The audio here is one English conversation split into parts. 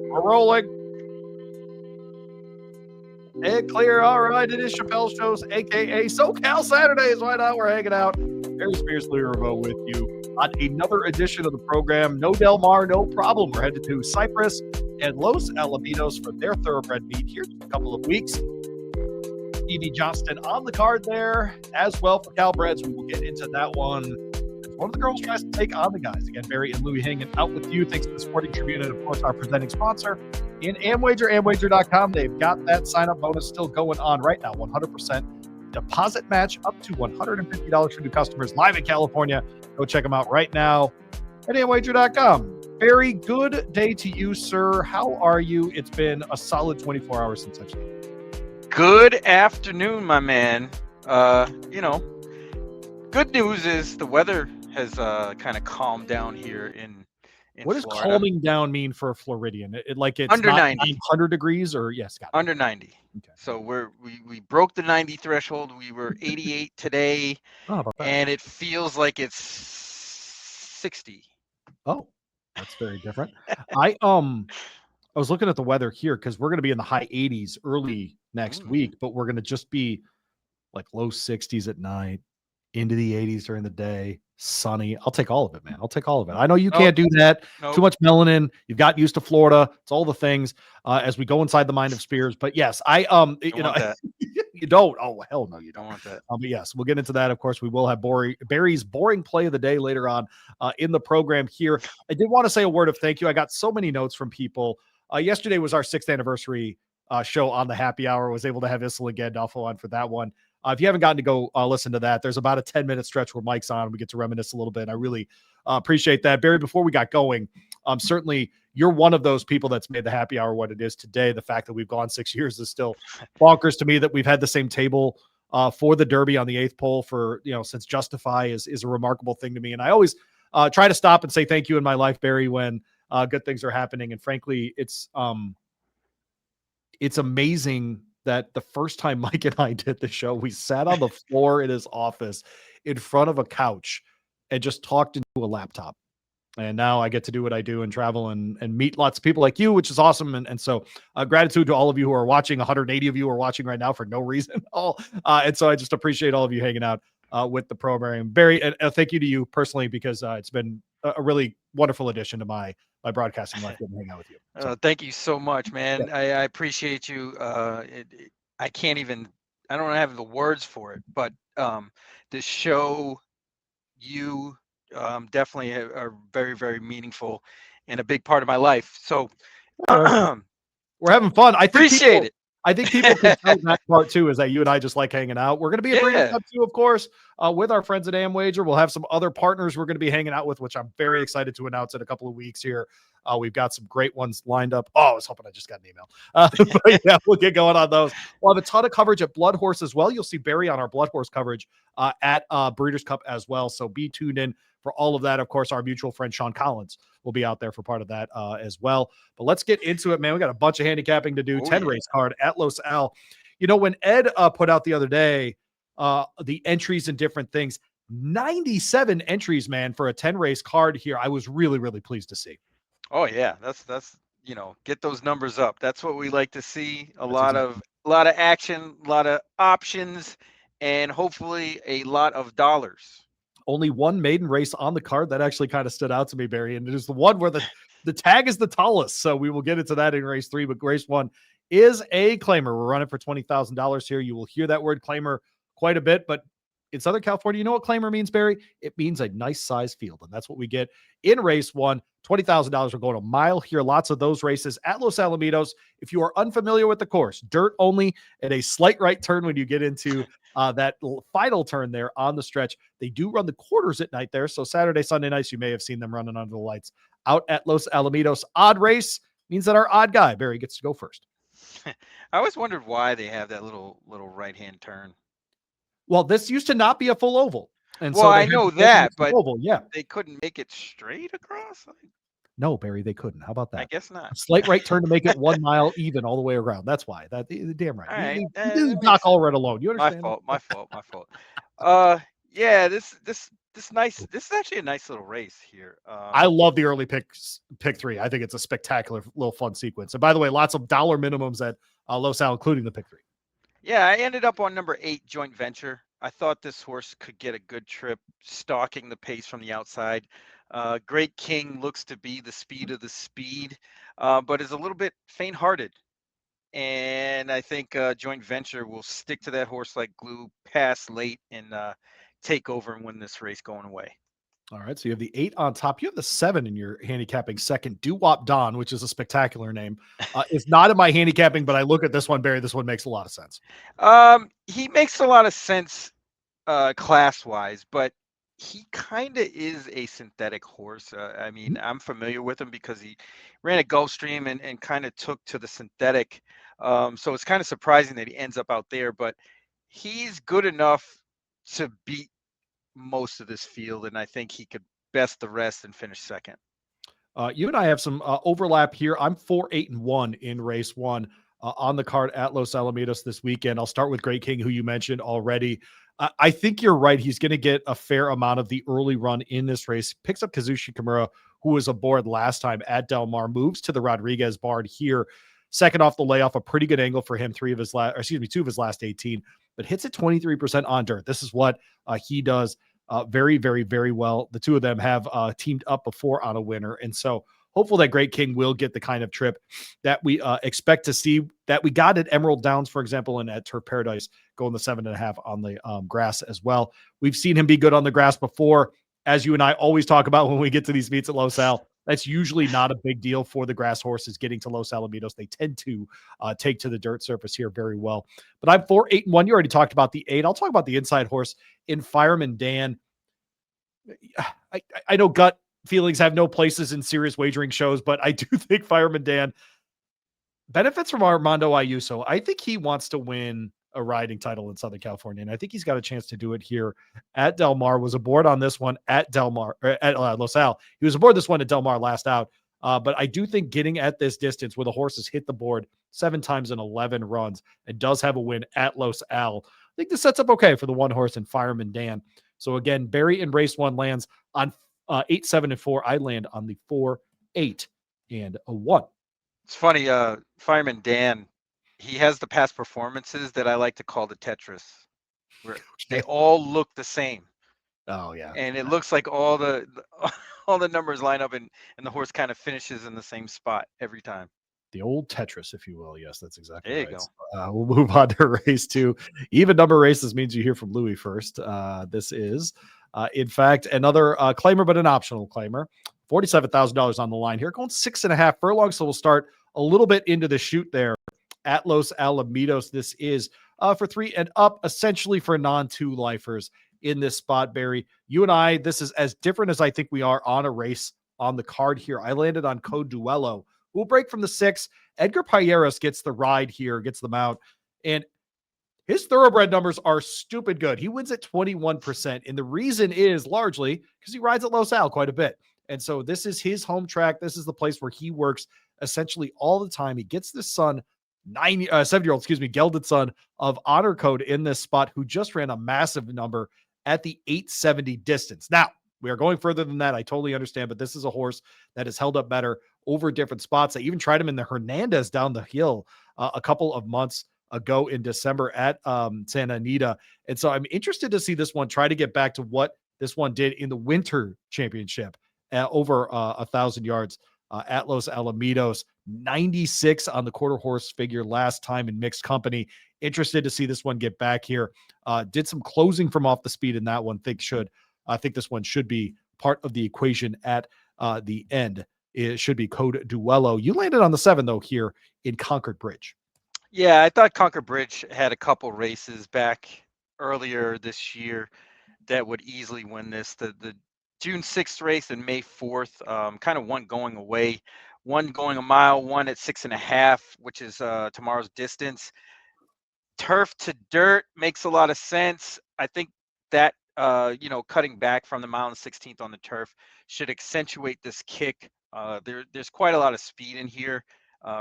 We're rolling. And clear. All right. It is Chappelle Shows, a.k.a. SoCal Saturdays. Why not? We're hanging out. Barry Spears, Louie Rabaut with you on another edition of the program. No Del Mar, no problem. We're headed to Cyprus and Los Alamitos for their thoroughbred meet here in a couple of weeks. EB Johnston on the card there as well for Calbreds. We will get into that one. One of the girls tries to take on the guys. Again, Barry and Louie hanging out with you. Thanks to the Sporting Tribune and, of course, our presenting sponsor in Amwager, amwager.com. They've got that sign-up bonus still going on right now. 100% deposit match up to $150 for new customers live in California. Go check them out right now at amwager.com. Barry, good day to you, sir. How are you? It's been a solid 24 hours since I've seen you. Good afternoon, my man. Good news is the weather has kind of calmed down here in what does Florida. Calming down mean for a Floridian? It's under not 90. 900 degrees or yes, got it. Under 90. Okay. So we broke the 90 threshold. We were 88 today, and it feels like it's 60. Oh, that's very different. I was looking at the weather here because we're going to be in the high 80s early next week, but we're going to just be like low 60s at night, into the 80s during the day, sunny. I'll take all of it, man. I'll take all of it. I know you can't do that. Too much melanin. You've got used to Florida. It's all the things as we go inside the mind of Spears. But yes, you don't. Oh, hell no, you don't want that. But yes, we'll get into that. Of course, we will have Barry's boring play of the day later on in the program here. I did want to say a word of thank you. I got so many notes from people. Yesterday was our 6th anniversary show on the happy hour. I was able to have Issel and Gandolfo on for that one. If you haven't gotten to go listen to that, there's about a 10-minute stretch where Mike's on and we get to reminisce a little bit. I really appreciate that. Barry, before we got going, certainly you're one of those people that's made the happy hour what it is today. The fact that we've gone 6 years is still bonkers to me. That we've had the same table for the Derby on the 8th pole for, since Justify is a remarkable thing to me. And I always try to stop and say thank you in my life, Barry, when good things are happening. And frankly, it's amazing that the first time Mike and I did the show, we sat on the floor in his office in front of a couch and just talked into a laptop. And now I get to do what I do and travel and meet lots of people like you, which is awesome. And so gratitude to all of you who are watching. 180 of you are watching right now for no reason at all. And so I just appreciate all of you hanging out with the program. Barry, and thank you to you personally, because it's been a really wonderful addition to my broadcasting life getting to hang out with you. So. Thank you so much, man. Yeah. I appreciate you. I don't have the words for it, but the show, you definitely are very, very meaningful and a big part of my life. So we're having fun. I appreciate it. I think people can tell that part too, is that you and I just like hanging out. We're going to be at Breeders' Cup too, of course, with our friends at Amwager. We'll have some other partners we're going to be hanging out with, which I'm very excited to announce in a couple of weeks here. We've got some great ones lined up. Oh, I was hoping I just got an email. But yeah, we'll get going on those. We'll have a ton of coverage at Blood Horse as well. You'll see Barry on our Blood Horse coverage at Breeders' Cup as well. So be tuned in for all of that. Of course, our mutual friend Sean Collins will be out there for part of that as well. But let's get into it, man. We got a bunch of handicapping to do. 10 race card at Los Al. When Ed put out the other day the entries and different things, 97 entries, man, for a 10 race card here. I was really, really pleased to see. Oh yeah, that's get those numbers up. That's what we like to see. A lot of action, a lot of options, and hopefully a lot of dollars. Only one maiden race on the card that actually kind of stood out to me, Barry, and it is the one where the tag is the tallest. So we will get into that in race 3, but race 1 is a claimer. We're running for $20,000 here. You will hear that word claimer quite a bit, but in Southern California, you know what claimer means, Barry? It means a nice size field, and that's what we get in race 1. $20,000. We're going a mile here. Lots of those races at Los Alamitos. If you are unfamiliar with the course, dirt only and a slight right turn when you get into that final turn there on the stretch. They do run the quarters at night there. So Saturday, Sunday nights, you may have seen them running under the lights out at Los Alamitos. Odd race means that our odd guy, Barry, gets to go first. I always wondered why they have that little right-hand turn. Well, this used to not be a full oval. And well, so I know that, but oval, yeah, they couldn't make it straight across. No, Barry, they couldn't. How about that? I guess not. A slight right turn to make it 1 mile even all the way around. That's why. That damn right. All right. You knock all right alone. You understand? My fault. Yeah, this This is actually a nice little race here. I love the early pick 3. I think it's a spectacular little fun sequence. And by the way, lots of dollar minimums at Los Al, including the pick 3. Yeah, I ended up on number 8, Joint Venture. I thought this horse could get a good trip, stalking the pace from the outside. Great King looks to be the speed of the speed, but is a little bit faint-hearted. And I think Joint Venture will stick to that horse like glue, pass late, and take over and win this race going away. All right, so you have the 8 on top. You have the 7 in your handicapping second. Doo-Wop Don, which is a spectacular name, is not in my handicapping, but I look at this one, Barry. This one makes a lot of sense. He makes a lot of sense class-wise, but he kind of is a synthetic horse. I mean, I'm familiar with him because he ran a Gulfstream and kind of took to the synthetic. So it's kind of surprising that he ends up out there, but he's good enough to beat most of this field, and I think he could best the rest and finish second. You and I have some overlap here. I'm 4-8-1 in race 1 on the card at Los Alamitos this weekend. I'll start with Great King, who you mentioned already. I think you're right. He's going to get a fair amount of the early run in this race. Picks up Kazushi Kimura, who was aboard last time at Del Mar, moves to the Rodriguez barn here. Second off the layoff, a pretty good angle for him. 2 of his last 18, but hits it 23% on dirt. This is what he does very, very, very well. The 2 of them have teamed up before on a winner. And so hopeful that Great King will get the kind of trip that we expect to see, that we got at Emerald Downs, for example, and at Turf Paradise, going the 7.5 on the grass as well. We've seen him be good on the grass before. As you and I always talk about when we get to these meets at Los Al, that's usually not a big deal for the grass horses getting to Los Alamitos. They tend to take to the dirt surface here very well. But I'm 4-8-1. You already talked about the 8. I'll talk about the inside horse in Fireman Dan. I know gut feelings have no places in serious wagering shows, but I do think Fireman Dan benefits from Armando Ayuso. I think he wants to win a riding title in Southern California, and I think he's got a chance to do it here at Del Mar. Was aboard on this one at Del Mar, at Los Al. He was aboard this one at Del Mar last out. But I do think getting at this distance where the horse has hit the board 7 times in 11 runs and does have a win at Los Al, I think this sets up okay for the one horse in Fireman Dan. So again, Barry in race 1 lands on 8, 7, and 4. I land on the 4, 8, and a 1. It's funny, Fireman Dan, he has the past performances that I like to call the Tetris, where they all look the same. Oh yeah, and it looks like all the all the numbers line up, and the horse kind of finishes in the same spot every time. The old Tetris, if you will. Yes, that's exactly there right. You go. So, we'll move on to race 2. Even number races means you hear from Louie first. This is, in fact, another claimer, but an optional claimer. $47,000 on the line here, going 6.5 furlongs. So we'll start a little bit into the shoot there at Los Alamitos. This is for 3 and up, essentially for non-2 lifers in this spot, Barry. You and I, this is as different as I think we are on a race on the card here. I landed on Code Duello. We'll break from the 6. Edgar Payeras gets the ride here, gets the mount, and his thoroughbred numbers are stupid good. He wins at 21%, and the reason is largely because he rides at Los Al quite a bit. And so this is his home track. This is the place where he works essentially all the time. He gets this son, 7-year-old, gelded son of Honor Code in this spot, who just ran a massive number at the 870 distance. Now, we are going further than that. I totally understand, but this is a horse that has held up better over different spots. I even tried him in the Hernandez down the hill a couple of months ago in December at Santa Anita. And so I'm interested to see this one try to get back to what this one did in the Winter Championship over 1,000 yards at Los Alamitos. 96 on the quarter horse figure last time in mixed company. Interested to see this one get back here. Did some closing from off the speed in that one. I think this one should be part of the equation at the end. It should be Code Duello. You landed on the 7, though, here in Concord Bridge. Yeah, I thought Concord Bridge had a couple races back earlier this year that would easily win this. The June 6th race and May 4th, kind of one going away, one going a mile, one at 6.5, which is tomorrow's distance. Turf to dirt makes a lot of sense. I think that cutting back from the mile and 16th on the turf should accentuate this kick. There's quite a lot of speed in here.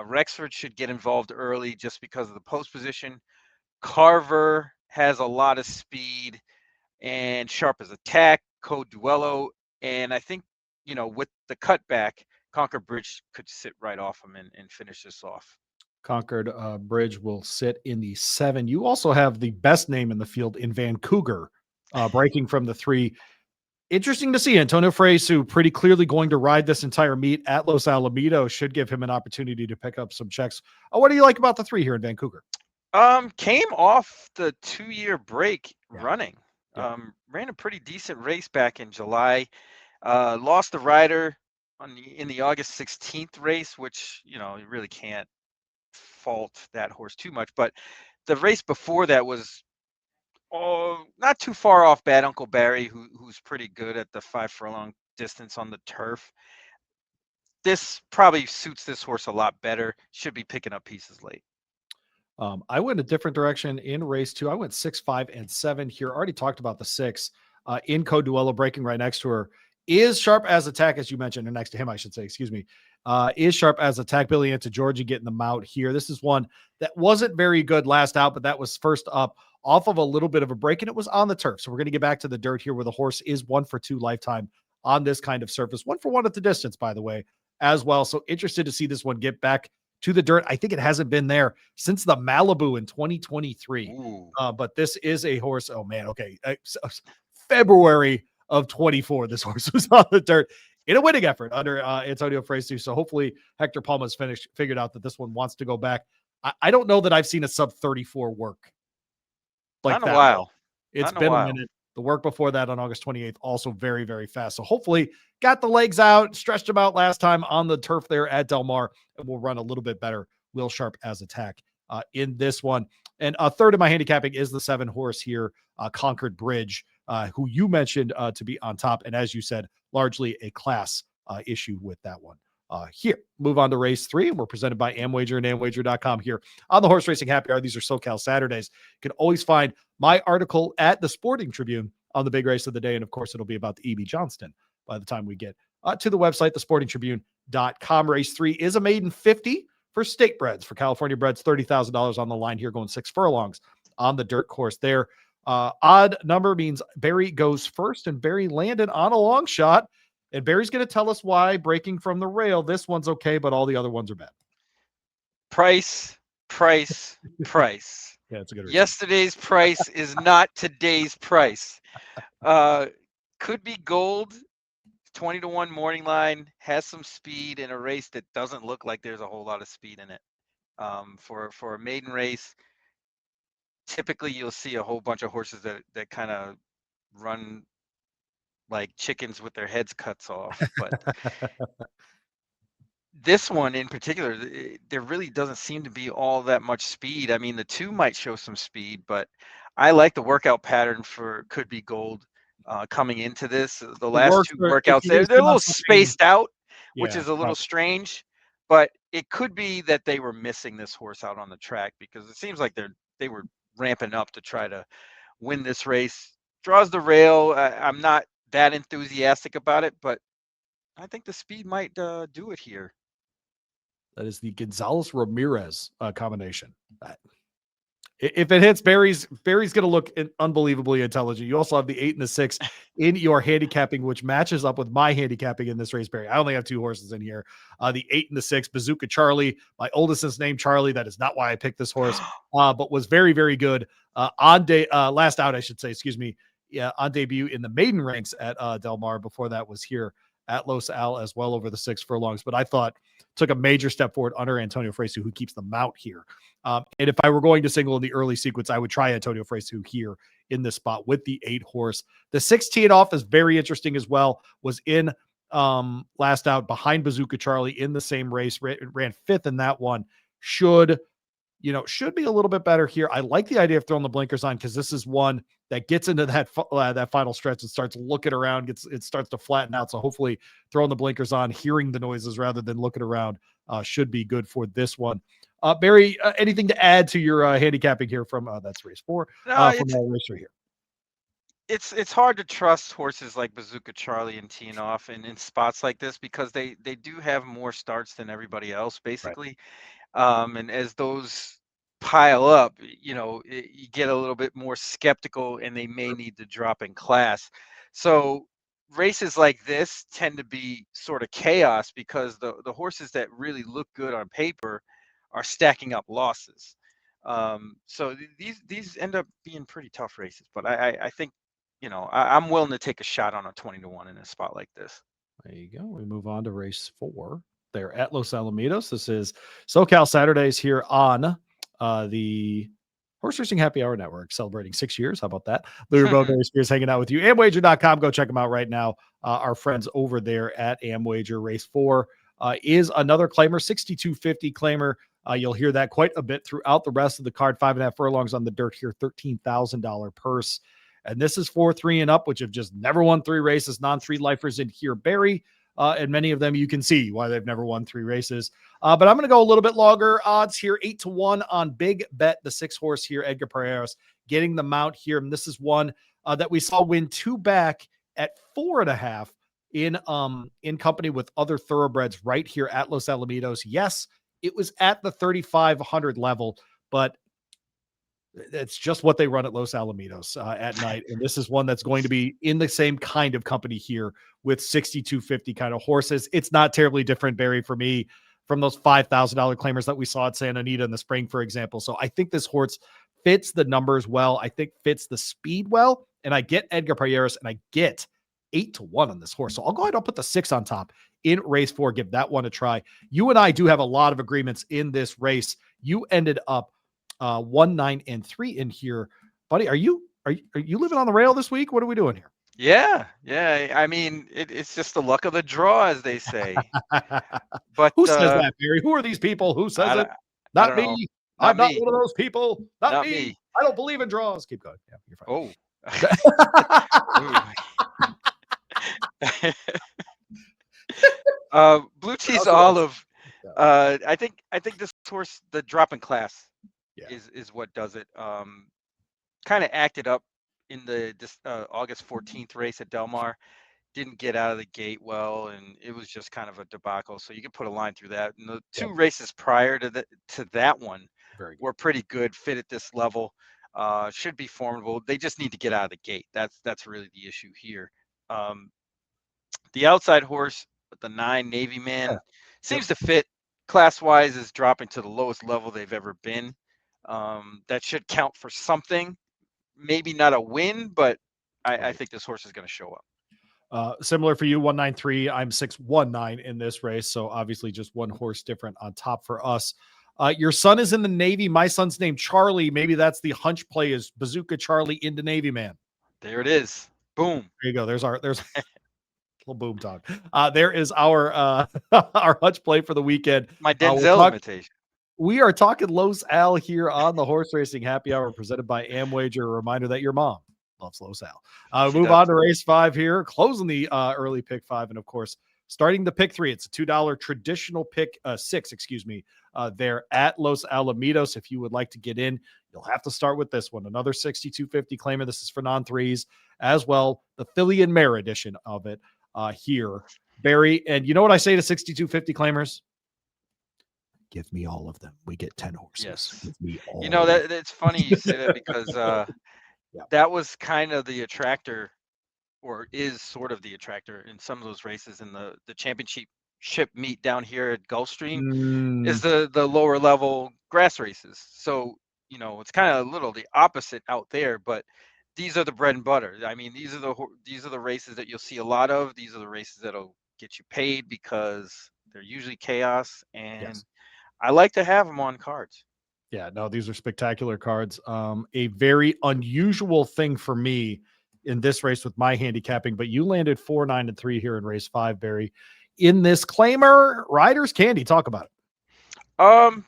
Rexford should get involved early just because of the post position. Carver has a lot of speed and sharp as a tack. Coduello, and I think, with the cutback, Concord Bridge could sit right off him and finish this off. Concord Bridge will sit in the 7. You also have the best name in the field in Vancouver, breaking from the 3. Interesting to see Antonio Fresu pretty clearly going to ride this entire meet at Los Alamitos. Should give him an opportunity to pick up some checks. What do you like about the 3 here in Vancouver? Came off the 2-year break running. Yeah. Ran a pretty decent race back in July. Lost the rider in the August 16th race, which, you really can't fault that horse too much. But the race before that was not too far off Bad Uncle Barry, who's pretty good at the 5 furlong distance on the turf. This probably suits this horse a lot better. Should be picking up pieces late. I went a different direction in race 2. I went 6, 5, and 7 here. Already talked about the 6 in Coduello, breaking right next to her. Is Sharp as Attack, as you mentioned, or next to him, I should say, excuse me. Is Sharp as Attack. Billy into Georgia getting them out here. This is one that wasn't very good last out, but that was first up off of a little bit of a break, and it was on the turf. So we're going to get back to the dirt here where the horse is 1 for 2 lifetime on this kind of surface. 1 for 1 at the distance, by the way, as well. So interested to see this one get back to the dirt. I think it hasn't been there since the Malibu in 2023. But this is a horse. Oh man. Okay. February of 24. This horse was on the dirt in a winning effort under Antonio Fresu. So hopefully Hector Palma's figured out that this one wants to go back. I don't know that I've seen a sub 34 work like Not in that. a while. It's been a minute. The work before that on August 28th, also very, very fast. So hopefully got the legs out, stretched them out last time on the turf there at Del Mar, and will run a little bit better. Will Sharp as Attack in this one. And a third of my handicapping is the 7 horse here, Concord Bridge, who you mentioned to be on top. And as you said, largely a class issue with that one. Here, move on to race 3, and we're presented by Amwager and Amwager.com here on the Horse Racing Happy Hour. These are SoCal Saturdays. You can always find my article at the Sporting Tribune on the big race of the day, and of course, it'll be about the EB Johnston by the time we get to the website, thesportingtribune.com. Race 3 is a maiden 50 for state breds. For California breds, $30,000 on the line here, going 6 furlongs on the dirt course there. Odd number means Barry goes first, and Barry landed on a long shot. And Barry's going to tell us why breaking from the rail, this one's okay, but all the other ones are bad. Price. Yeah, it's a good reason. Yesterday's price is not today's price. Could be gold. 20-1 morning line, has some speed in a race that doesn't look like there's a whole lot of speed in it. For a maiden race, typically you'll see a whole bunch of horses that kind of run like chickens with their heads cuts off. But this one in particular, there really doesn't seem to be all that much speed. I mean, the 2 might show some speed, but I like the workout pattern for Could Be Gold coming into this. The last 2 workouts, they're a little spaced out, which is a little strange, but it could be that they were missing this horse out on the track, because it seems like they were ramping up to try to win this race. Draws the rail. I'm not that enthusiastic about it, but I think the speed might do it here. That is the Gonzalez Ramirez combination. If it hits, Barry's going to look unbelievably intelligent. You also have the 8 and the 6 in your handicapping, which matches up with my handicapping in this race, Barry. I only have 2 horses in here. The 8 and the 6, Bazooka Charlie. My oldest is named Charlie. That is not why I picked this horse, but was very, very good on day last out, I should say. Excuse me. Yeah, on debut in the maiden ranks at Del Mar. Before that was here at Los Al as well over the 6 furlongs. But I thought took a major step forward under Antonio Fresu, who keeps the mount here. And if I were going to single in the early sequence, I would try Antonio Fresu here in this spot with the 8 horse. The 6 teeing off is very interesting as well. Was in last out behind Bazooka Charlie in the same race, ran 5th in that one. Should be a little bit better here. I like the idea of throwing the blinkers on, because this is one that gets into that final stretch and starts looking around, it starts to flatten out. So hopefully throwing the blinkers on, hearing the noises rather than looking around should be good for this one. Barry, anything to add to your handicapping here from that's race 4? From race 3 here. It's hard to trust horses like Bazooka Charlie and teeing off in spots like this, because they do have more starts than everybody else, basically. Right. And as those pile up, you get a little bit more skeptical, and they may need to drop in class. So races like this tend to be sort of chaos because the horses that really look good on paper are stacking up losses. So these end up being pretty tough races. But I think, I'm willing to take a shot on a 20-1 in a spot like this. There you go. We move on to race 4. They're at Los Alamitos. This is SoCal Saturdays here on the Horse Racing Happy Hour Network, celebrating 6 years. How about that? Louie Rabaut, Barry Spears hanging out with you. Amwager.com. Go check them out right now. Our friends over there at Amwager. Race 4 is another claimer, 6250 claimer. You'll hear that quite a bit throughout the rest of the card. 5.5 furlongs on the dirt here, $13,000 purse. And this is 4-3 and up, which have just never won 3 races, non-3 lifers in here, Barry. And many of them you can see why they've never won 3 races. But I'm going to go a little bit longer odds here, 8-1 on Big Bet, the 6 horse here, Edgar Pereira's getting the mount here. And this is one that we saw win 2 back at 4.5 in company with other thoroughbreds right here at Los Alamitos. Yes, it was at the 3,500 level, but it's just what they run at Los Alamitos at night. And this is one that's going to be in the same kind of company here with 6,250 kind of horses. It's not terribly different, Barry, for me from those $5,000 claimers that we saw at Santa Anita in the spring, for example. So I think this horse fits the numbers well. I think fits the speed well. And I get Edgar Payeras and I get 8-1 on this horse. So I'll go ahead and I'll put the 6 on top in race 4. Give that one a try. You and I do have a lot of agreements in this race. You ended up 1, 9, and 3 in here, buddy. Are you living on the rail this week? What are we doing here? Yeah. I mean, it's just the luck of the draw, as they say. But who says that, Barry? Who are these people? Who says it? Not me. Know. I'm not one of those people. Not me. me. I don't believe in draws. Keep going. Yeah, you're fine. Blue Cheese Olive. I think this horse, the drop in class, is what does it. Kind of acted up in the August 14th race at Del Mar. Didn't get out of the gate well, and it was just kind of a debacle. So you can put a line through that. And the 2 races prior to that one were pretty good, fit at this level. Should be formidable. They just need to get out of the gate. That's really the issue here. The outside horse, the 9 Navy Man, seems to fit. Class-wise is dropping to the lowest level they've ever been. That should count for something. Maybe not a win, but I think this horse is going to show up. Similar for you, 193. I'm 619 in this race. So obviously just one horse different on top for us. Your son is in the Navy. My son's named Charlie. Maybe that's the hunch play, is Bazooka Charlie into Navy Man. There it is. Boom. There you go. There's little boom talk. There is our our hunch play for the weekend. My Denzel imitation. We are talking Los Al here on the Horse Racing Happy Hour presented by Amwager. A reminder that your mom loves Los Al. Move on to race 5 here, closing the early pick 5, and of course starting the pick 3. It's a $2 traditional pick 6, there at Los Alamitos. If you would like to get in, you'll have to start with this one. Another 6250 claimer. This is for non-3s as well. The Philly and Mare edition of it here, Barry. And you know what I say to 6250 claimers? Give me all of them. We get 10 horses. Yes. Give me all. You know, that's funny you say that because that was kind of the attractor, or is sort of the attractor in some of those races in the championship meet down here at Gulfstream is the lower level grass races. So, it's kind of a little the opposite out there, but these are the bread and butter. I mean, these are the races that you'll see a lot of. These are the races that'll get you paid because they're usually chaos, and I like to have them on cards. Yeah, no, these are spectacular cards. A very unusual thing for me in this race with my handicapping, but you landed 4, 9, and 3 here in race 5, Barry. In this claimer, Riders Candy, talk about it.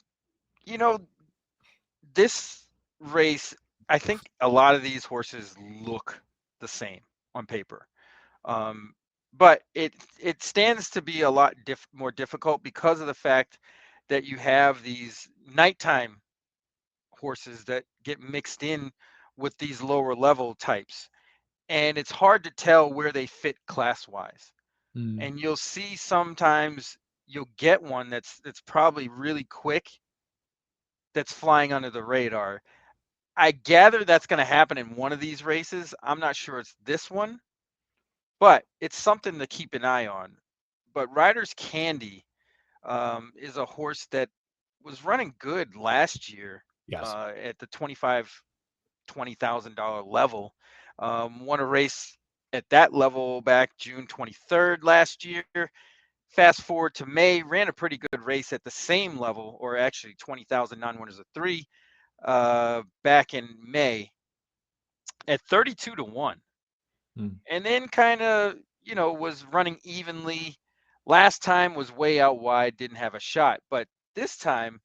This race, I think a lot of these horses look the same on paper. But it stands to be a lot more difficult because of the fact that you have these nighttime horses that get mixed in with these lower level types. And it's hard to tell where they fit class wise. And you'll see sometimes you'll get one that's probably really quick, that's flying under the radar. I gather that's going to happen in one of these races. I'm not sure it's this one, but it's something to keep an eye on. But Riders Candy is a horse that was running good last year Yes. at the $20,000 level. Won a race at that level back June 23rd last year. Fast forward to May, ran a pretty good race at the same level, or actually 20,000 non-winners of 3 back in May at 32-1. And then kind of, was running evenly. Last time was way out wide, didn't have a shot. But this time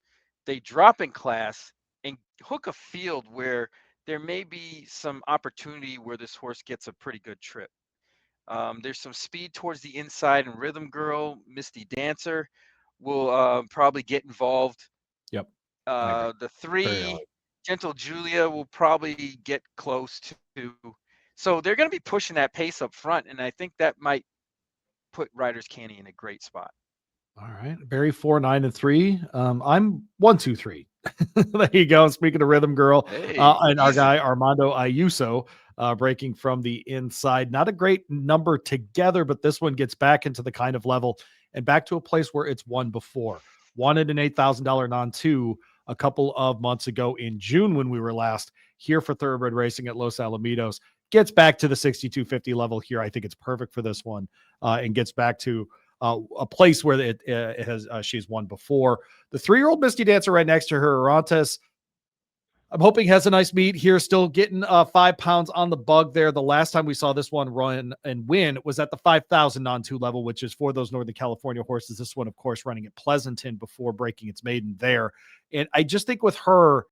they drop in class and hook a field where there may be some opportunity where this horse gets a pretty good trip. There's some speed towards the inside, and Rhythm Girl, Misty Dancer will probably get involved. Yep. The 3, Gentle Julia, will probably get close to. So they're going to be pushing that pace up front, and I think that might put Riders Candy in a great spot. All right. Barry 4, 9, and 3. I'm 1, 2, 3. There you go. Speaking of Rhythm Girl, and our guy Armando Ayuso breaking from the inside. Not a great number together, but this one gets back into the kind of level and back to a place where it's won before. Wanted an $8,000 non-2 a couple of months ago in June when we were last here for Thoroughbred Racing at Los Alamitos. Gets back to the 6,250 level here. I think it's perfect for this one, and gets back to a place where it has she's won before. The 3-year-old Misty Dancer right next to her, Orontes, I'm hoping has a nice meet here. Still getting 5 pounds on the bug there. The last time we saw this one run and win was at the 5,000 non-2 level, which is for those Northern California horses. This one, of course, running at Pleasanton before breaking its maiden there. And I just think with her,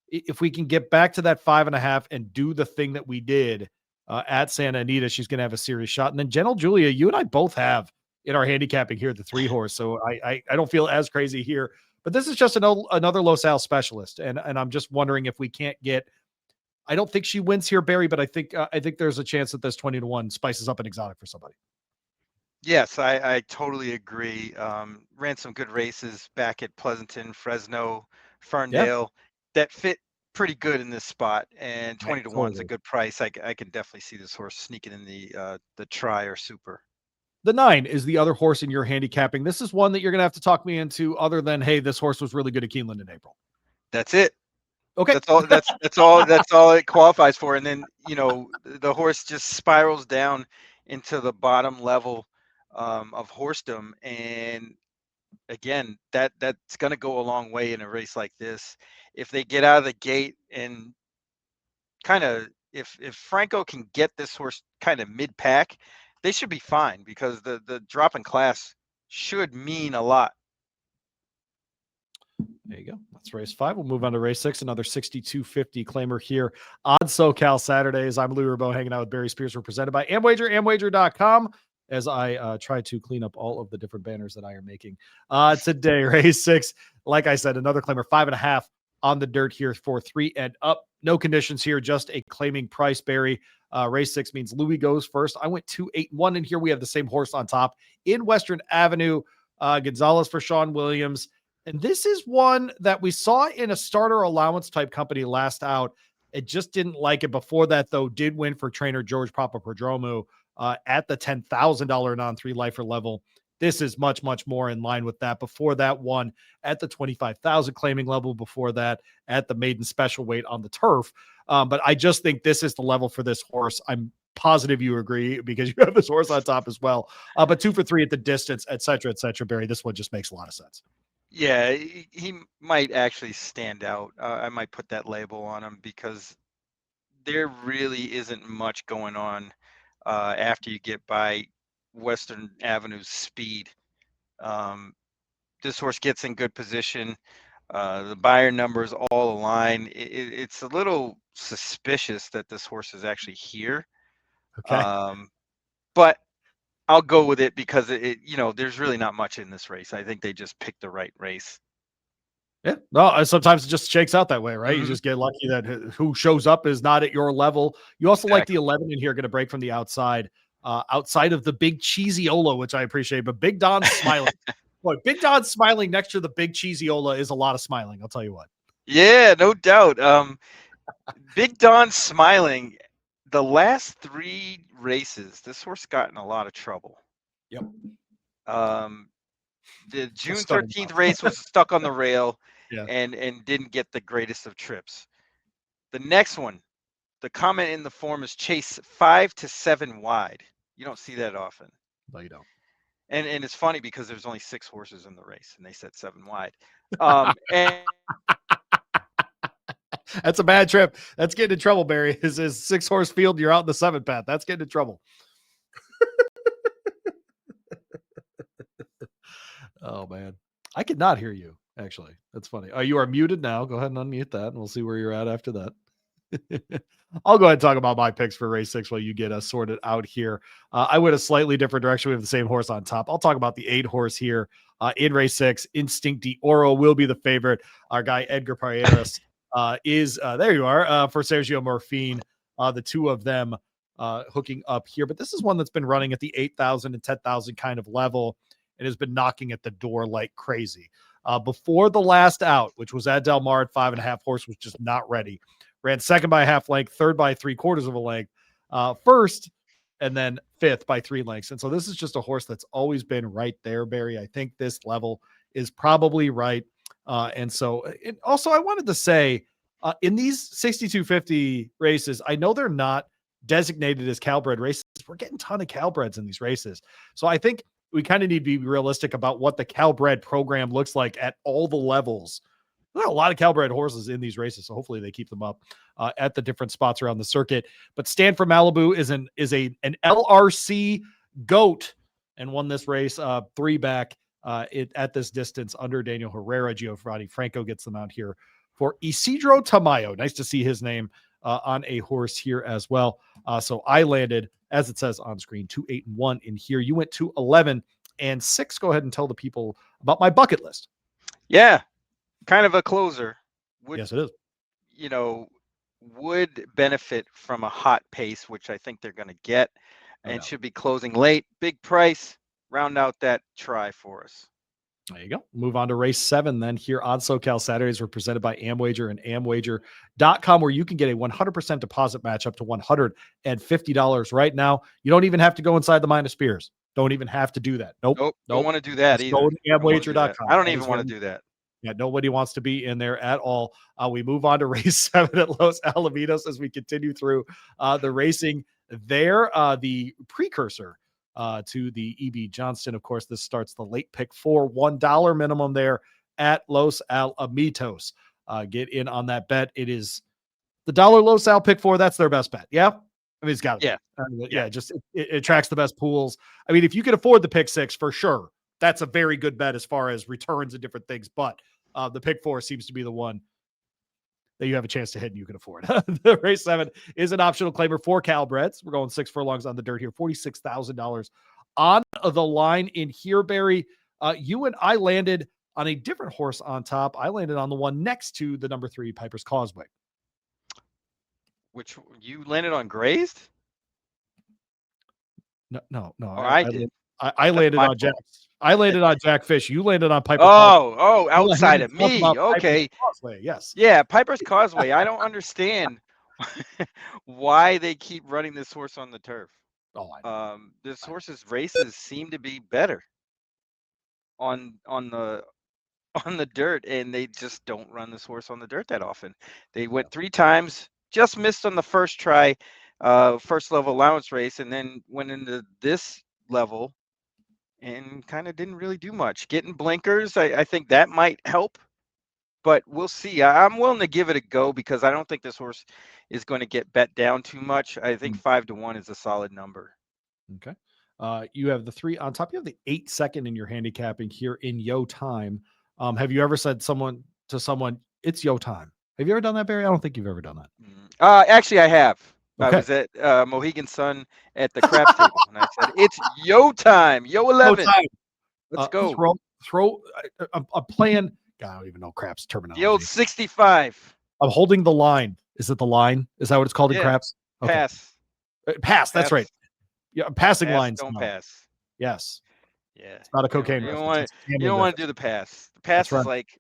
if we can get back to that 5.5 and do the thing that we did at Santa Anita, she's going to have a serious shot. And then Gentle Julia, you and I both have in our handicapping here at the 3-horse. So I don't feel as crazy here, but this is just another Los Al specialist. And I'm just wondering if we can't get, I don't think she wins here, Barry, but I think there's a chance that this 20-1 spices up an exotic for somebody. Yes, I totally agree. Ran some good races back at Pleasanton, Fresno, Ferndale that fit pretty good in this spot, and 20-1 is a good price. I can definitely see this horse sneaking in the try or super. The 9 is the other horse in your handicapping. This is one that you're going to have to talk me into other than, hey, this horse was really good at Keeneland in April. That's it. Okay. That's all it qualifies for. And then, the horse just spirals down into the bottom level of horsedom. And again, that's going to go a long way in a race like this. If they get out of the gate and kind of, if Franco can get this horse kind of mid-pack, they should be fine because the drop in class should mean a lot. There you go. That's race 5. We'll move on to race 6. Another 6,250 claimer here on SoCal Saturdays. I'm Louie Rabaut hanging out with Barry Spears. We're presented by Amwager, amwager.com, as I try to clean up all of the different banners that I am making today. Race 6, like I said, another claimer, 5.5 on the dirt here for 3 and up. No conditions here, just a claiming price, Barry. Race 6 means Louie goes first. I went 2, 8, 1, and here we have the same horse on top in Western Avenue. Gonzalez for Sean Williams. And this is one that we saw in a starter allowance type company last out. It just didn't like it. Before that, though, did win for trainer George Papaprodromou at the $10,000 non-3 lifer level. This is much, much more in line with that. Before that one at the 25,000 claiming level. Before that at the maiden special weight on the turf. But I just think this is the level for this horse. I'm positive you agree because you have this horse on top as well. But 2 for 3 at the distance, et cetera, Barry. This one just makes a lot of sense. Yeah, he might actually stand out. I might put that label on him because there really isn't much going on after you get by Western Avenue's speed. This horse gets in good position. The buyer numbers all align. It's a little suspicious that this horse is actually here. Okay. But I'll go with it because there's really not much in this race. I think they just picked the right race. Yeah. Well, sometimes it just shakes out that way, right? Mm-hmm. You just get lucky that who shows up is not at your level. You also like the 11 in here, going to break from the outside, outside of the big cheesy Ola, which I appreciate, but Big Don's smiling. Boy, Big Don's smiling next to the big cheesy Ola is a lot of smiling. I'll tell you what. Yeah, no doubt. Big Don smiling. the last 3 races, this horse got in a lot of trouble. Yep. The June stunning 13th run. race was stuck on the rail Yeah. and didn't get the greatest of trips. The next one, the comment in the form is chase 5 to 7 wide. You don't see that often. No, you don't. And it's funny because there's only 6 horses in the race and they said 7 wide. And That's a bad trip. That's getting in trouble, Barry. Is 6-horse field, you're out in the 7th path. That's getting in trouble. Oh, man. I could not hear you, actually. That's funny. You are muted now. Go ahead and unmute that, and we'll see where you're at after that. I'll go ahead and talk about my picks for race 6 while you get us sorted out here. I went a slightly different direction. We have the same horse on top. I'll talk about the 8-horse here in race 6. Instinct d'Oro will be the favorite. Our guy Edgar Paredes is there. You are for Sergio Morfine. The two of them hooking up here, but this is one that's been running at the 8,000 and 10,000 kind of level and has been knocking at the door like crazy. Before the last out, which was at Del Mar at 5.5, horse was just not ready. Ran second by a half length, third by 3/4 of a length, first, and then fifth by 3 lengths. And so this is just a horse that's always been right there, Barry. I think this level is probably right. And so also I wanted to say in these 6250 races, I know they're not designated as Calbred races. We're getting a ton of Calbreds in these races. So I think we kind of need to be realistic about what the Calbred program looks like at all the levels. There are a lot of Calbred horses in these races, so hopefully they keep them up at the different spots around the circuit. But Stand for Malibu is an LRC GOAT and won this race 3 back at this distance under Daniel Herrera. Giovanni Franco gets them out here for Isidro Tamayo. Nice to see his name on a horse here as well. So I landed, as it says on screen, 2, 8, and 1 in here. You went to 11 and 6. Go ahead and tell the people about my bucket list. Yeah. Kind of a closer. Yes, it is. Would benefit from a hot pace, which I think they're going to get, and should be closing late. Big price. Round out that try for us. There you go. Move on to race 7 then here on SoCal Saturdays. We're presented by Amwager and Amwager.com, where you can get a 100% deposit match up to $150 right now. You don't even have to go inside the Mine of Spears. Don't even have to do that. Nope. Don't want to do that either. Go to Amwager.com. I don't even want to do that. Yeah, nobody wants to be in there at all. We move on to race 7 at Los Alamitos as we continue through the racing there. The precursor to the EB Johnston. Of course, this starts the late pick for $1 minimum there at Los Alamitos. Get in on that bet. It is the dollar Los Al pick 4. That's their best bet. Yeah. I mean, it's got to be. Yeah. Just it attracts the best pools. I mean, if you can afford the pick 6 for sure, that's a very good bet as far as returns and different things. But the pick 4 seems to be the one that you have a chance to hit and you can afford. The race 7 is an optional claimer for Calbreds. We're going 6 furlongs on the dirt here, $46,000 on the line in here, Barry. You and I landed on a different horse on top. I landed on the one next to the number 3 Piper's Causeway. Which you landed on Grazed? No. Oh, I did. I landed on Jack. I landed on Jack Fish. You landed on Piper's Causeway. Oh, outside of me. Okay. Causeway, yes. Yeah, Piper's Causeway. I don't understand why they keep running this horse on the turf. Oh, I know. This horse's races seem to be better on the dirt, and they just don't run this horse on the dirt that often. They went 3 times, just missed on the first try, first level allowance race, and then went into this level and kind of didn't really do much. Getting blinkers, I think that might help, but we'll see. I'm willing to give it a go because I don't think this horse is going to get bet down too much. I think 5 to 1 is a solid number. Okay. You have the 3 on top. You have the 8 second in your handicapping here in Yo Time. Have you ever said to someone, it's Yo Time? Have you ever done that, Barry? I don't think you've ever done that. Actually, I have. Okay. I was at Mohegan Sun at the craps table, and I said, "It's Yo Time, Yo 11. Let's go." I'm playing. God, I don't even know craps terminology. The old 65. I'm holding the line. Is it the line? Is that what it's called in craps? Okay. Pass. That's right. Yeah, passing lines. Don't pass. Yes. Yeah. It's not a cocaine. You don't want to do the pass. The pass is like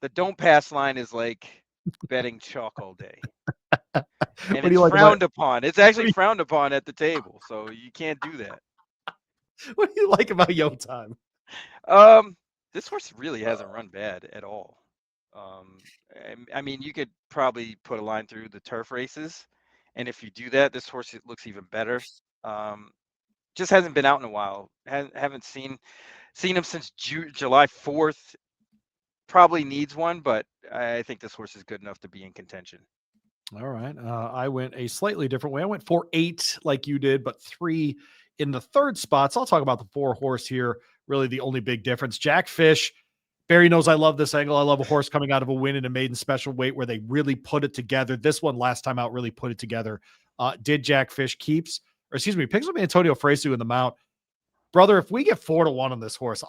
the don't pass line is like betting chalk all day. And What do it's you like about frowned upon. It's actually frowned upon at the table, so you can't do that. what do you like about Yo Time? Um, this horse really hasn't run bad at all. Um, I mean, you could probably put a line through the turf races, and if you do that, this horse looks even better. Um, just hasn't been out in a while. Haven't seen him since July 4th. Probably needs one, but I think this horse is good enough to be in contention. All right. I went a slightly different way. I went 4-8 like you did, but 3 in the third spot. So I'll talk about the 4 horse here. Really, the only big difference. Jack Fish. Barry knows I love this angle. I love a horse coming out of a win in a maiden special weight where they really put it together. This one last time out really put it together. Did Jack Fish picks up Antonio Fresu in the mount. Brother, if we get 4-1 on this horse,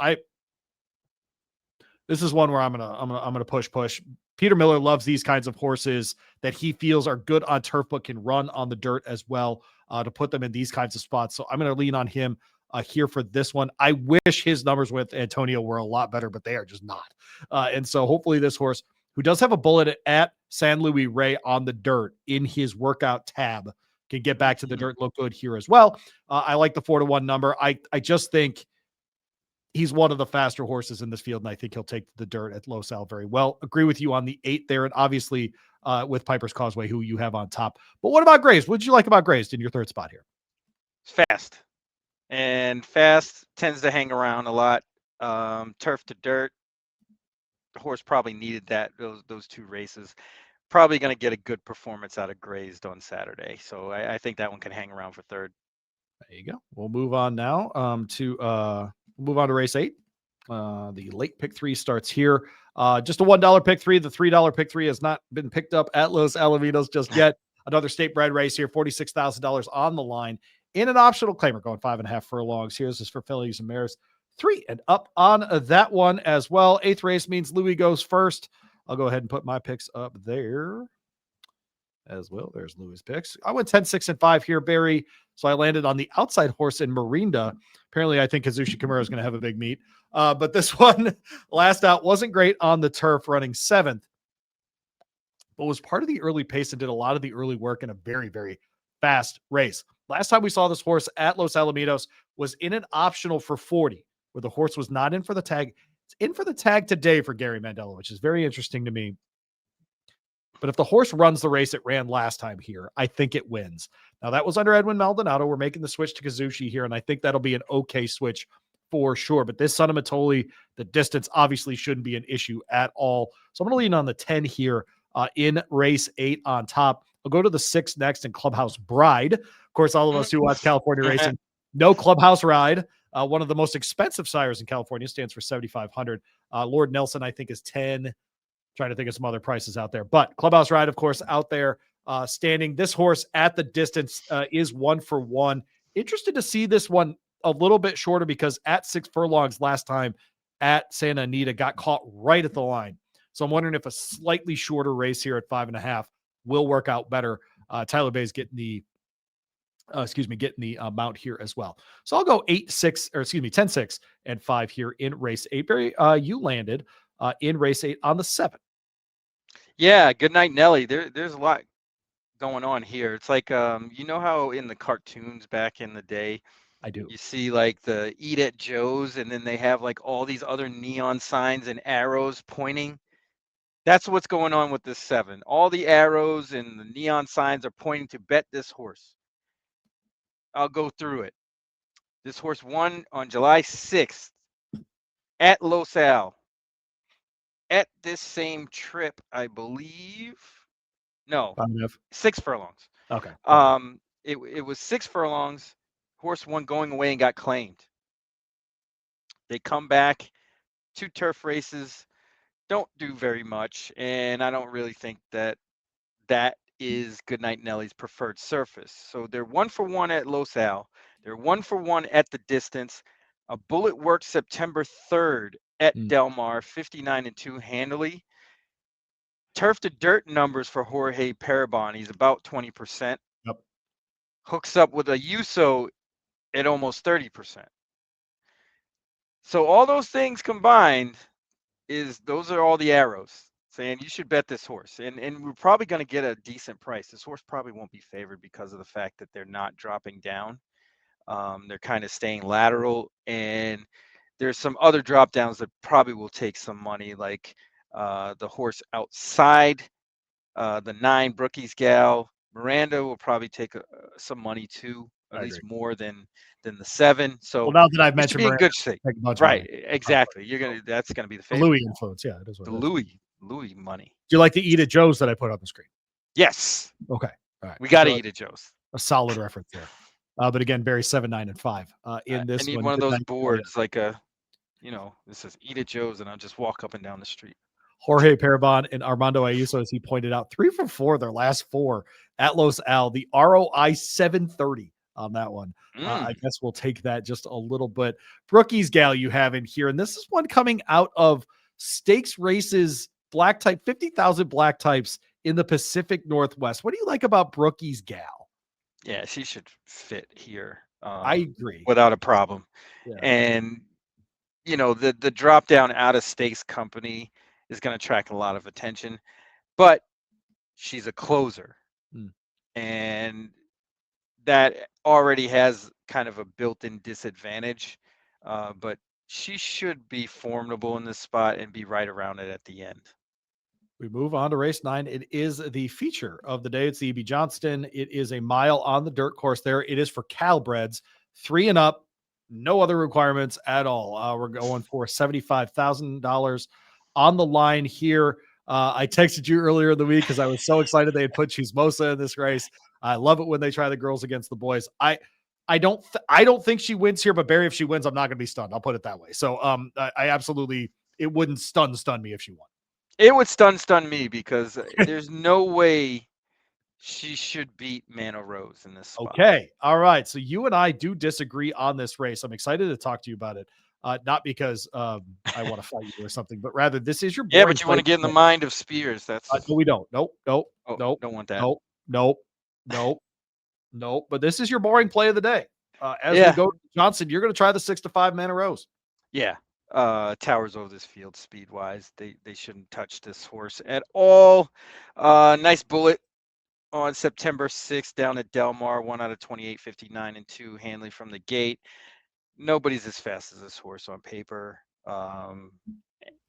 this is one where I'm gonna push. Peter Miller loves these kinds of horses that he feels are good on turf but can run on the dirt as well, to put them in these kinds of spots. So I'm gonna lean on him here for this one. I wish his numbers with Antonio were a lot better, but they are just not. And so hopefully this horse, who does have a bullet at San Luis Rey on the dirt in his workout tab, can get back to the dirt, look good here as well. I like the 4-1 number. I just think he's one of the faster horses in this field, and I think he'll take the dirt at Los Al very well. Agree with you on the 8 there, and obviously with Piper's Causeway, who you have on top. But what about Grazed? What did you like about Grazed in your third spot here? It's fast, and fast tends to hang around a lot. Turf to dirt. The horse probably needed those 2 races. Probably going to get a good performance out of Grazed on Saturday. So I think that one can hang around for third. There you go. We'll move on now to race 8. The late pick 3 starts here. Just a $1 pick 3. The $3 pick 3 has not been picked up at Los Alamitos just yet. Another state bred race here, $46,000 on the line in an optional claimer, going 5.5 furlongs. Here's this for fillies and mares, 3 and up on that one as well. 8th race means Louie goes first. I'll go ahead and put my picks up there as well. There's Louis' picks. I went 10, 6, and 5 here, Barry. So I landed on the outside horse in Marinda. Apparently, I think Kazushi Kimura is going to have a big meet. But this one last out wasn't great on the turf, running 7th, but was part of the early pace and did a lot of the early work in a very, very fast race. Last time we saw this horse at Los Alamitos was in an optional for 40, where the horse was not in for the tag. It's in for the tag today for Gary Mandela, which is very interesting to me. But if the horse runs the race it ran last time here, I think it wins. Now, that was under Edwin Maldonado. We're making the switch to Kazushi here, and I think that'll be an okay switch for sure. But this Son of Matoli, the distance obviously shouldn't be an issue at all. So I'm going to lean on the 10 here in race 8 on top. I'll go to the 6 next in Clubhouse Bride. Of course, all of us who watch California racing know Clubhouse Ride. One of the most expensive sires in California, stands for $7,500. Lord Nelson, I think, is 10. Trying to think of some other prices out there, but Clubhouse Ride, of course, out there standing. This horse at the distance is 1-for-1. Interested to see this one a little bit shorter, because at 6 furlongs last time at Santa Anita got caught right at the line. So I'm wondering if a slightly shorter race here at 5.5 will work out better. Tyler Bay's getting the mount here as well. So I'll go 10, 6, and 5 here in race 8. Barry, you landed in race 8 on the 7. Yeah, good night, Nelly. There's a lot going on here. It's like you know how in the cartoons back in the day, I do. you see like the Eat at Joe's, and then they have like all these other neon signs and arrows pointing. That's what's going on with this 7. All the arrows and the neon signs are pointing to bet this horse. I'll go through it. This horse won on July 6th at Los Al. At this same trip, I believe. No, 6 furlongs. Okay. It was 6 furlongs. Horse won going away and got claimed. They come back, 2 turf races, don't do very much, and I don't really think that is Goodnight Nelly's preferred surface. So they're 1-for-1 at Los Al. They're 1-for-1 at the distance. A bullet worked September 3rd at Del Mar, 59-2 handily. Turf to dirt numbers for Jorge Parabon, he's about 20%. Yep. Hooks up with a USO at almost 30%. So all those things combined those are all the arrows. saying you should bet this horse, and we're probably going to get a decent price. This horse probably won't be favored because of the fact that they're not dropping down. They're kind of staying lateral, and there's some other drop downs that probably will take some money, like the horse outside, the 9 Brookie's Gal. Miranda will probably take some money too, at least more than the 7. So well, now that I've it should mentioned be in Miranda, good shape. take a bunch of Right, money. exactly. That's gonna be the favorite. Louie influence, yeah, it is what The it is. Louie money. Do you like the Eat at Joe's that I put on the screen? Yes. Okay, all right. We got to So eat at Joe's. a solid reference there. But again, Barry 7, 9, and 5 in this I need one. one of Good those night for you. boards, like this says "Eat at Joe's," and I'll just walk up and down the street. Jorge Parabon and Armando Ayuso, as he pointed out, 3 for 4, their last 4 at Los Al. The ROI 730 on that one. I guess we'll take that just a little bit. Brookie's Gal you have in here, and this is one coming out of stakes races, black type, 50,000 black types in the Pacific Northwest. What do you like about Brookie's Gal? Yeah, she should fit here. I agree. Without a problem. Yeah. And the drop down out of stakes company is going to attract a lot of attention, but she's a closer, and that already has kind of a built-in disadvantage. But she should be formidable in this spot and be right around it at the end. We move on to race 9. It is the feature of the day. It's the EB Johnston. It is a mile on the dirt course there. It is for Calbreds, 3 and up, no other requirements at all. We're going for $75,000 on the line here. I texted you earlier in the week because I was so excited they had put Chismosa in this race. I love it when they try the girls against the boys. I don't think she wins here, but Barry, if she wins, I'm not going to be stunned. I'll put it that way. So I absolutely, it wouldn't stun me if she won. It would stun me because there's no way she should beat Mano Rose in this spot. Okay. All right. So you and I do disagree on this race. I'm excited to talk to you about it. Not because I want to fight you or something, but rather this is your yeah, but you want to get in the mind of Spears. That's no, we don't. Nope. Don't want that. Nope. But this is your boring play of the day. As we go to Johnson, you're going to try the 6-5 Mano Rose. Yeah. Towers over this field speed wise. They shouldn't touch this horse at all. Nice bullet on September 6th down at Del Mar, 1 out of 28.59 and 2 handling from the gate. Nobody's as fast as this horse on paper.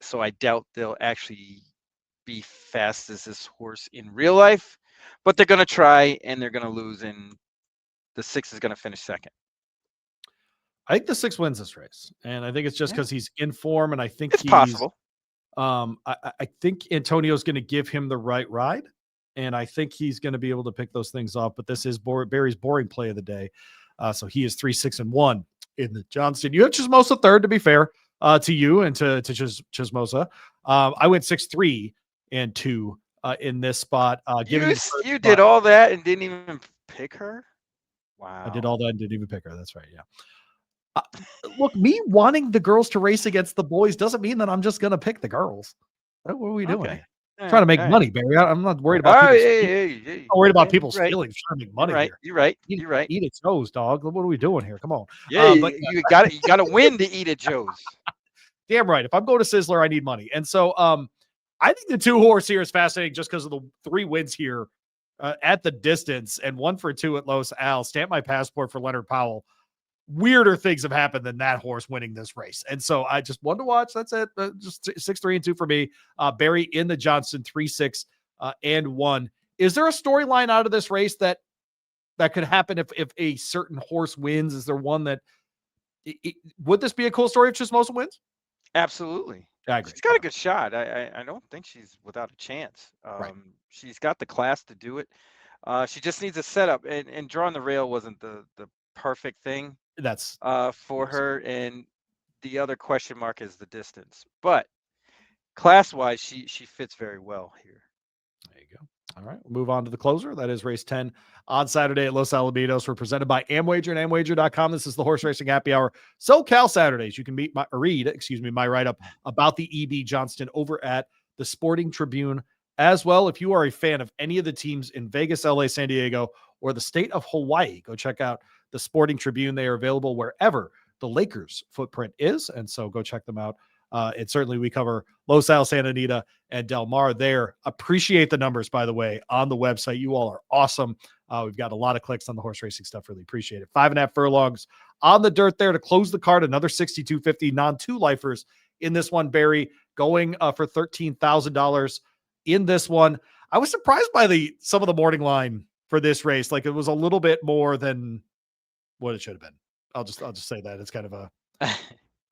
So I doubt they'll actually be fast as this horse in real life, but they're going to try and they're going to lose, and the 6 is going to finish second. I think the 6 wins this race, and I think it's just because he's in form, and I think it's possible. I think Antonio's going to give him the right ride, and I think he's going to be able to pick those things off. But this is Barry's boring play of the day, so he is 3, 6, and 1 in the Johnston. You have Chismosa third, to be fair to you and to Chismosa. I went 6, 3, and 2 in this spot. You did all that and didn't even pick her. Wow, I did all that and didn't even pick her. That's right. Yeah. Look, me wanting the girls to race against the boys doesn't mean that I'm just going to pick the girls. What are we doing? I'm trying to make money, Barry. I'm not worried about I'm worried about people's feelings. Trying to make money here. You're right. You're right. Eat at Joe's, dog. What are we doing here? Come on. Yeah, but you got to win to eat at Joe's. Damn right. If I'm going to Sizzler, I need money. And so I think the 2 horse here is fascinating just because of the 3 wins here at the distance and 1 for 2 at Los Al. Stamp my passport for Leonard Powell. Weirder things have happened than that horse winning this race. And so I just wanted to watch. That's it. Just 6, 3, and 2 for me. Barry in the Johnston, 3, 6, and 1. Is there a storyline out of this race that could happen if a certain horse wins? Is there one that would this be a cool story if Chismosa wins? Absolutely. I agree. She's got a good shot. I don't think she's without a chance. Right. She's got the class to do it. She just needs a setup, and drawing the rail wasn't the perfect thing. That's for her, and the other question mark is the distance. But class-wise, she fits very well here. There you go. All right, we'll move on to the closer. That is race 10 on Saturday at Los Alamitos. We're presented by Amwager and Amwager.com. This is the Horse Racing Happy Hour. SoCal Saturdays. You can read my write-up about the EB Johnston over at the Sporting Tribune as well. If you are a fan of any of the teams in Vegas, LA, San Diego, or the state of Hawaii, go check out the Sporting Tribune. They are available wherever the Lakers footprint is. And so go check them out And certainly we cover Los Al, Santa Anita, and Del Mar there. Appreciate the numbers, by the way, on the website. You all are awesome. We've got a lot of clicks on the horse racing stuff. Really appreciate it. 5.5 furlongs on the dirt there to close the card. Another 6,250 non-two lifers in this one, Barry, going for $13,000 in this one. I was surprised by some of the morning line for this race. Like, it was a little bit more than what it should have been. I'll just say that it's kind of a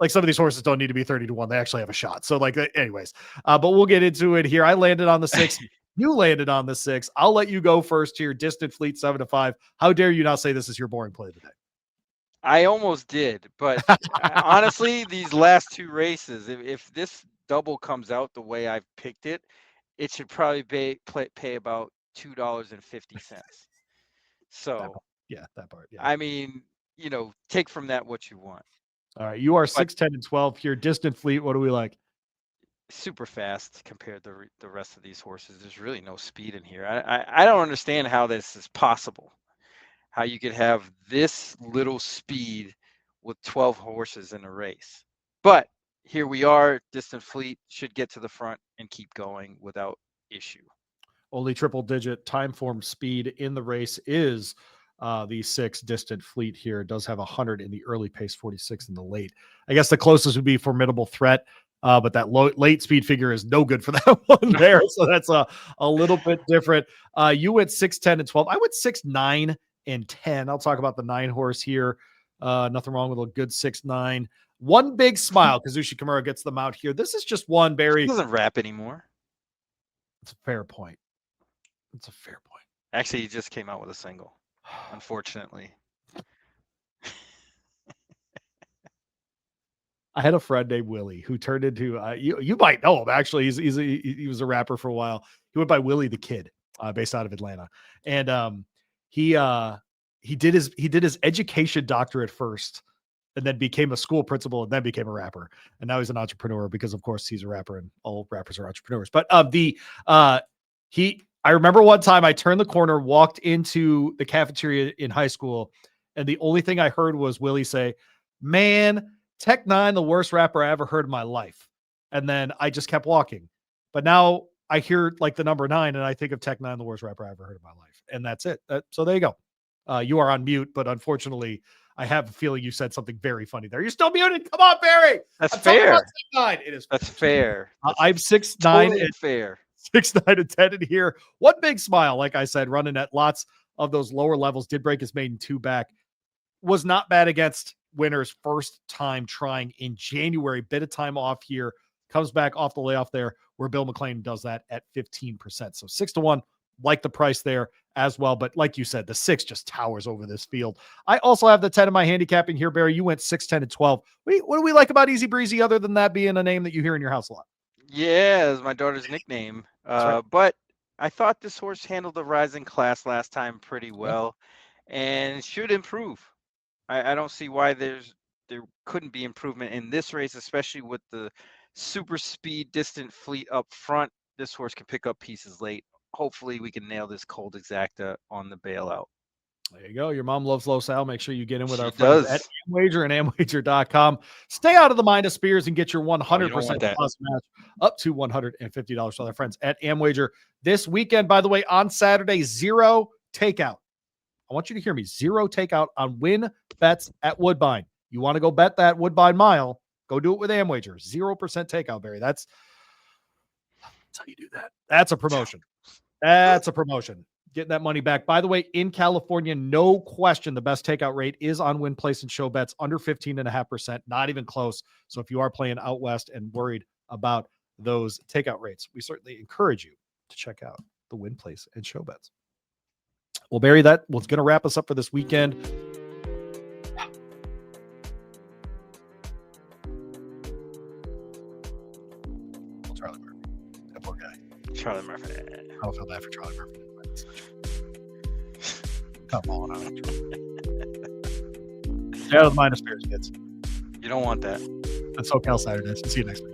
like, some of these horses don't need to be 30-1. They actually have a shot. So, like, anyways, but we'll get into it here. I landed on the 6. You landed on the 6. I'll let you go first here. Distant Fleet 7-5. How dare you not say this is your boring play today? I almost did, but honestly, these last two races, if this double comes out the way I've picked it, it should probably pay about $2.50. So that part. Yeah. I mean, take from that what you want. All right, you are 6, 10, and 12 here. Distant Fleet, what do we like? Super fast compared to the rest of these horses. There's really no speed in here. I don't understand how this is possible. How you could have this little speed with 12 horses in a race. But here we are. Distant Fleet should get to the front and keep going without issue. Only triple-digit time form speed in the race is the 6 Distant Fleet here. It does have 100 in the early pace, 46 in the late. I guess the closest would be Formidable Threat, but that late speed figure is no good for that one there. So that's a little bit different. You went 6, 10, and 12. I went 6, 9, and 10. I'll talk about the 9 horse here. Nothing wrong with a good 6, 9. One Big Smile. Kazushi Kimura gets them out here. This is just one, Barry. He doesn't rap anymore. It's a fair point. Actually, he just came out with a single, unfortunately. I had a friend named Willie who turned into you might know him. Actually, he was a rapper for a while. He went by Willie the Kid, based out of Atlanta, and he did his education doctorate first, and then became a school principal, and then became a rapper, and now he's an entrepreneur because, of course, he's a rapper, and all rappers are entrepreneurs. But I remember one time I turned the corner, walked into the cafeteria in high school, and the only thing I heard was Willie say, "Man, Tech Nine, the worst rapper I ever heard in my life." And then I just kept walking. But now I hear like the number 9, and I think of Tech Nine, the worst rapper I ever heard in my life. And that's it. So there you go. You are on mute, but unfortunately, I have a feeling you said something very funny there. You're still muted. Come on, Barry. That's fair. It is. That's fair. I'm 6, 9, totally and fair. 6, 9, and 10 in here. One Big Smile, like I said, running at lots of those lower levels. Did break his maiden 2 back. Was not bad against winners first time trying in January. Bit of time off here. Comes back off the layoff there, where Bill McLean does that at 15%. So 6-1, like the price there as well. But like you said, the 6 just towers over this field. I also have the 10 in my handicapping here, Barry. You went 6, 10, and 12. What do we like about Easy Breezy other than that being a name that you hear in your house a lot? Yeah, it's my daughter's nickname. Right. But I thought this horse handled the rising class last time pretty well, and should improve. I don't see why there couldn't be improvement in this race, especially with the super speed Distant Fleet up front. This horse can pick up pieces late. Hopefully we can nail this cold exacta on the bailout. There you go. Your mom loves Los Al. Make sure you get in with She our friends does. at Amwager and Amwager.com. Stay out of the mind of Spears and get your 100% deposit match up to $150 for our friends at Amwager this weekend. By the way, on Saturday, 0 takeout. I want you to hear me. 0 takeout on win bets at Woodbine. You want to go bet that Woodbine mile? Go do it with Amwager. 0% takeout, Barry. That's how you do that. That's a promotion. That's a promotion. Getting that money back. By the way, in California, no question, the best takeout rate is on Win Place and Show Bets, under 15.5%, not even close. So if you are playing out west and worried about those takeout rates, we certainly encourage you to check out the Win Place and Show Bets. Well, Barry, that was going to wrap us up for this weekend. Well, Charlie Murphy. That poor guy. Charlie Murphy. I don't feel bad for Charlie Murphy. Come on. Yeah, minus Bears, kids. You don't want that. That's SoCal Saturdays. See you next week.